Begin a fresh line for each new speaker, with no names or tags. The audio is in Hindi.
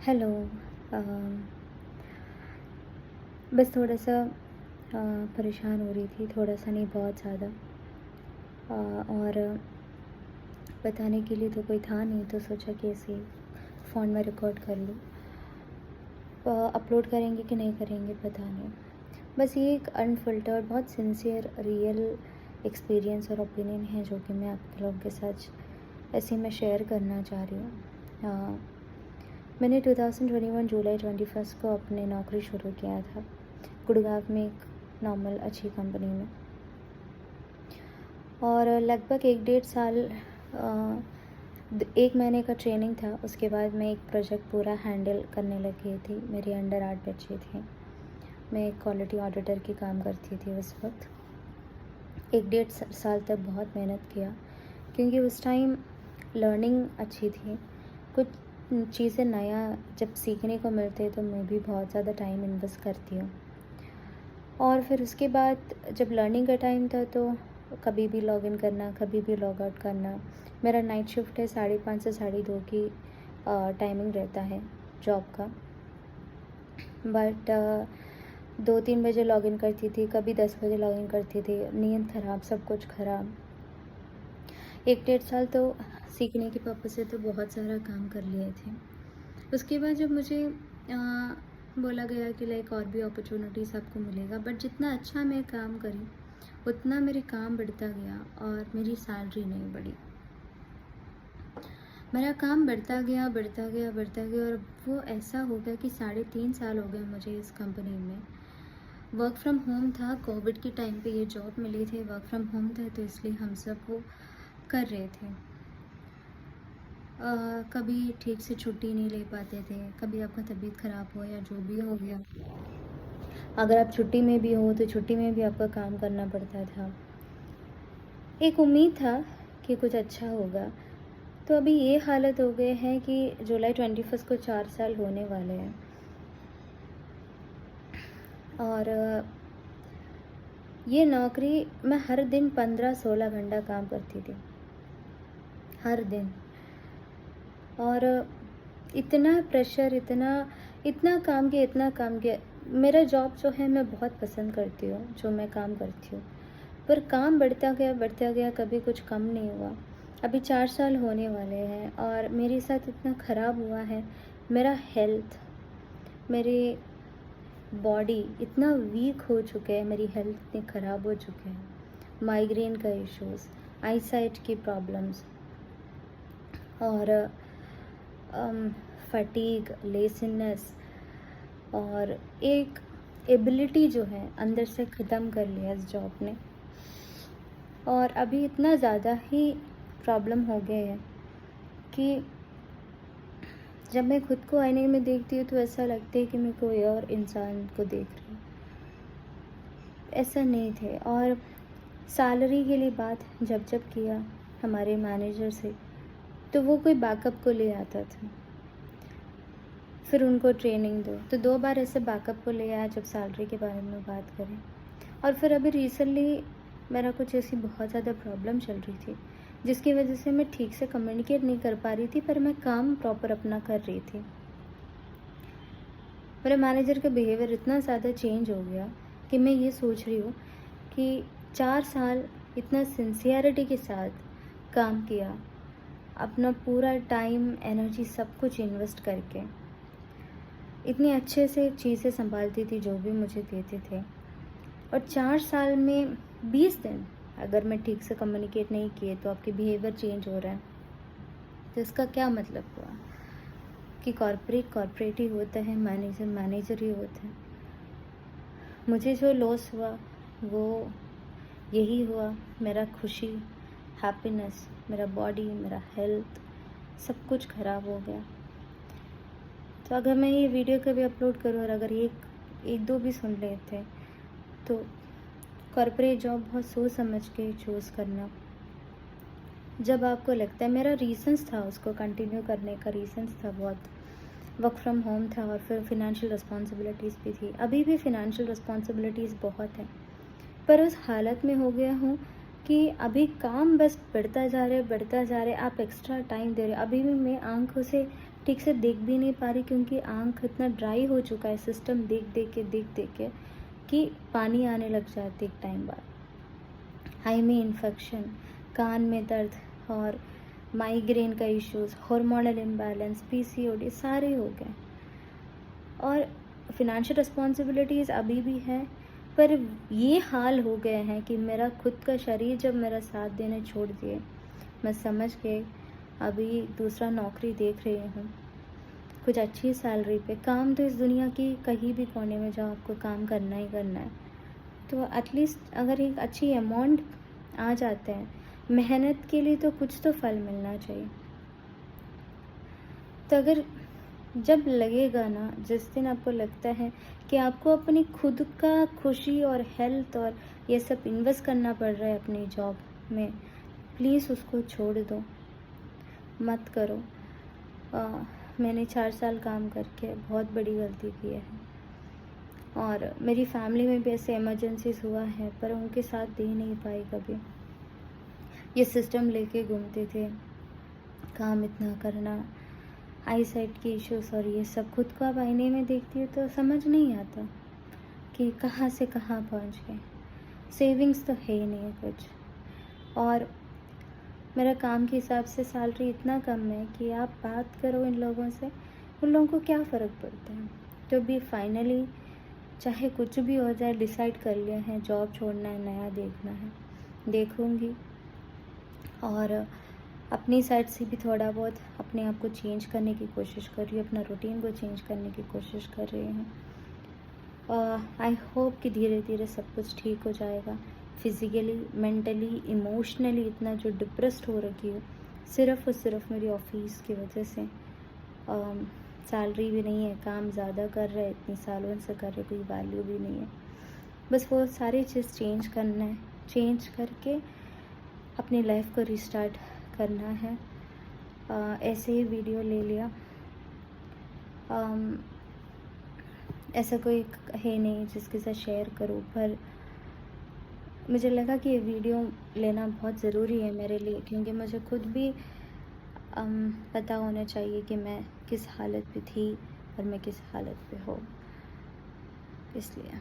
हेलो। बस थोड़ा-सा परेशान हो रही थी, थोड़ा-सा नहीं बहुत ज़्यादा। और बताने के लिए तो कोई था नहीं, तो सोचा कि ऐसे ही फ़ोन में रिकॉर्ड कर लूँ। अपलोड करेंगे कि नहीं करेंगे पता नहीं। बस ये एक अनफ़िल्टर्ड बहुत सिंसियर रियल एक्सपीरियंस और ओपिनियन है जो कि मैं आप लोगों के साथ ऐसे में शेयर करना चाह रही हूँ। मैंने 2021 जुलाई 21 को अपनी नौकरी शुरू किया था गुड़गाँव में एक नॉर्मल अच्छी कंपनी में। और लगभग 1 डेढ़ साल 1 महीने का ट्रेनिंग था। उसके बाद मैं एक प्रोजेक्ट पूरा हैंडल करने लग गई थी। मेरे अंडर 8 बच्चे थे। मैं एक क्वालिटी ऑडिटर की काम करती थी उस वक्त। 1 डेढ़ साल तक बहुत मेहनत किया क्योंकि उस टाइम लर्निंग अच्छी थी। कुछ चीज़ें नया जब सीखने को मिलते तो मैं भी बहुत ज़्यादा टाइम इन्वेस्ट करती हूँ। और फिर उसके बाद जब लर्निंग का टाइम था तो कभी भी लॉगिन करना, कभी भी लॉग आउट करना। मेरा नाइट शिफ्ट है, 5:30 से 2:30 की टाइमिंग रहता है जॉब का। बट 2-3 बजे लॉगिन करती थी, कभी 10 बजे लॉगिन करती थी। नींद ख़राब, सब कुछ ख़राब। 1 डेढ़ साल तो सीखने के पर्पज़ से तो बहुत सारा काम कर लिए थे। उसके बाद जब मुझे बोला गया कि लाइक और भी अपॉर्चुनिटीज़ आपको मिलेगा, बट जितना अच्छा मैं काम करी उतना मेरे काम बढ़ता गया और मेरी सैलरी नहीं बढ़ी। मेरा काम बढ़ता गया, बढ़ता गया, बढ़ता गया और वो ऐसा हो गया कि 3.5 साल हो गए मुझे इस कंपनी में। वर्क फ्रॉम होम था, कोविड के टाइम पे ये जॉब मिली थी। वर्क फ्रॉम होम था तो इसलिए हम सब वो कर रहे थे। कभी ठीक से छुट्टी नहीं ले पाते थे, कभी आपका तबीयत ख़राब हो या जो भी हो गया, अगर आप छुट्टी में भी हो तो छुट्टी में भी आपका काम करना पड़ता था। एक उम्मीद था कि कुछ अच्छा होगा, तो अभी ये हालत हो गए हैं कि जुलाई 21 को 4 साल होने वाले हैं। और ये नौकरी मैं हर दिन 15-16 घंटा काम करती थी, हर दिन। और इतना प्रेशर, इतना इतना काम किया, इतना काम किया। मेरा जॉब जो है मैं बहुत पसंद करती हूँ, जो मैं काम करती हूँ, पर काम बढ़ता गया, कभी कुछ कम नहीं हुआ। अभी 4 साल होने वाले हैं और मेरे साथ इतना ख़राब हुआ है। मेरा हेल्थ, मेरी बॉडी इतना वीक हो चुके हैं, मेरी हेल्थ इतनी ख़राब हो चुके हैं। माइग्रेन का इश्यूज़, आईसाइट की प्रॉब्लम्स और फटीग, लेज़ीनेस और एक एबिलिटी जो है अंदर से ख़त्म कर लिया इस जॉब ने। और अभी इतना ज़्यादा ही प्रॉब्लम हो गए हैं कि जब मैं खुद को आईने में देखती हूँ तो ऐसा लगता है कि मैं कोई और इंसान को देख रही हूँ। ऐसा नहीं थे। और सैलरी के लिए बात जब किया हमारे मैनेजर से, तो वो कोई बैकअप को ले आता था, फिर उनको ट्रेनिंग दो। तो 2 बार ऐसे बैकअप को ले आया जब सैलरी के बारे में बात करें। और फिर अभी रिसेंटली मेरा कुछ ऐसी बहुत ज़्यादा प्रॉब्लम चल रही थी जिसकी वजह से मैं ठीक से कम्युनिकेट नहीं कर पा रही थी, पर मैं काम प्रॉपर अपना कर रही थी। मेरे मैनेजर का बिहेवियर इतना ज़्यादा चेंज हो गया कि मैं ये सोच रही हूँ कि 4 साल इतना सिंसियरिटी के साथ काम किया, अपना पूरा टाइम, एनर्जी सब कुछ इन्वेस्ट करके, इतने अच्छे से चीज़ें संभालती थी जो भी मुझे देते थे, और 4 साल में 20 दिन अगर मैं ठीक से कम्युनिकेट नहीं किए तो आपके बिहेवियर चेंज हो रहा है, तो इसका क्या मतलब हुआ कि कॉर्पोरेट ही होता है, मैनेजर मैनेजर ही होता है। मुझे जो लॉस हुआ वो यही हुआ, मेरा खुशी, हैप्पीनेस, मेरा बॉडी, मेरा हेल्थ सब कुछ ख़राब हो गया। तो अगर मैं ये वीडियो कभी अपलोड करूँ और अगर एक दो भी सुन लेते तो कॉर्पोरेट जॉब बहुत सोच समझ के चूज़ करना। जब आपको लगता है, मेरा रीज़न्स था उसको कंटिन्यू करने का, रीज़न्स था बहुत। वर्क फ्रॉम होम था और फिर फिनेंशियल रिस्पॉन्सिबिलिटीज़ भी थी। अभी भी फिनेंशियल रिस्पॉन्सिबिलिटीज़ बहुत हैं, पर उस हालत में हो गया हूँ कि अभी काम बस बढ़ता जा रहा है, बढ़ता जा रहा है। आप एक्स्ट्रा टाइम दे रहे हो, अभी भी मैं आंखों से ठीक से देख भी नहीं पा रही क्योंकि आँख इतना ड्राई हो चुका है, सिस्टम देख के कि पानी आने लग जाती है एक टाइम बाद। आई में इन्फेक्शन, कान में दर्द और माइग्रेन का इश्यूज़, हार्मोनल इम्बैलेंस, पीसीओडी सारे हो गए। और फिनेंशियल रिस्पॉन्सिबिलिटीज़ अभी भी हैं, पर ये हाल हो गए हैं कि मेरा खुद का शरीर जब मेरा साथ देने छोड़ दिए, मैं समझ के अभी दूसरा नौकरी देख रही हूँ, कुछ अच्छी सैलरी पे। काम तो इस दुनिया की कहीं भी कोने में जाओ आपको काम करना ही करना है, तो एटलीस्ट अगर एक अच्छी अमाउंट आ जाते हैं, मेहनत के लिए तो कुछ तो फल मिलना चाहिए। तो अगर जब लगेगा ना, जिस दिन आपको लगता है कि आपको अपनी खुद का खुशी और हेल्थ और ये सब इन्वेस्ट करना पड़ रहा है अपनी जॉब में, प्लीज़ उसको छोड़ दो, मत करो। मैंने 4 साल काम करके बहुत बड़ी गलती की है और मेरी फैमिली में भी ऐसे इमरजेंसीज हुआ है, पर उनके साथ दे नहीं पाई कभी। ये सिस्टम लेके घूमते थे, काम इतना करना, आई साइट की इश्यूज़ और ये सब। खुद को अब आईने में देखती हूँ तो समझ नहीं आता कि कहाँ से कहाँ पहुँच गए। सेविंग्स तो है ही नहीं कुछ, और मेरा काम के हिसाब से सैलरी इतना कम है कि आप बात करो इन लोगों से, उन लोगों को क्या फ़र्क पड़ता है। तो भी फाइनली चाहे कुछ भी हो जाए, डिसाइड कर लिया है, जॉब छोड़ना है, नया देखना है, देखूँगी। और अपनी साइड से भी थोड़ा बहुत अपने आप को चेंज करने की कोशिश कर रही हूँ, अपना रूटीन को चेंज करने की कोशिश कर रही हूँ। आई होप कि धीरे धीरे सब कुछ ठीक हो जाएगा। फिज़िकली, मेंटली, इमोशनली इतना जो डिप्रेस्ड हो रखी हूँ, सिर्फ़ और सिर्फ मेरी ऑफिस की वजह से। सैलरी भी नहीं है, काम ज़्यादा कर रहे, इतनी सालों से कर रहे, कोई वैल्यू भी नहीं है। बस वो सारी चीज़ चेंज करना है, चेंज करके अपनी लाइफ को रिस्टार्ट करना है। ऐसे ही वीडियो ले लिया। ऐसा कोई है नहीं जिसके साथ शेयर करूँ, पर मुझे लगा कि ये वीडियो लेना बहुत ज़रूरी है मेरे लिए, क्योंकि मुझे खुद भी पता होना चाहिए कि मैं किस हालत पे थी और मैं किस हालत पे हूँ, इसलिए।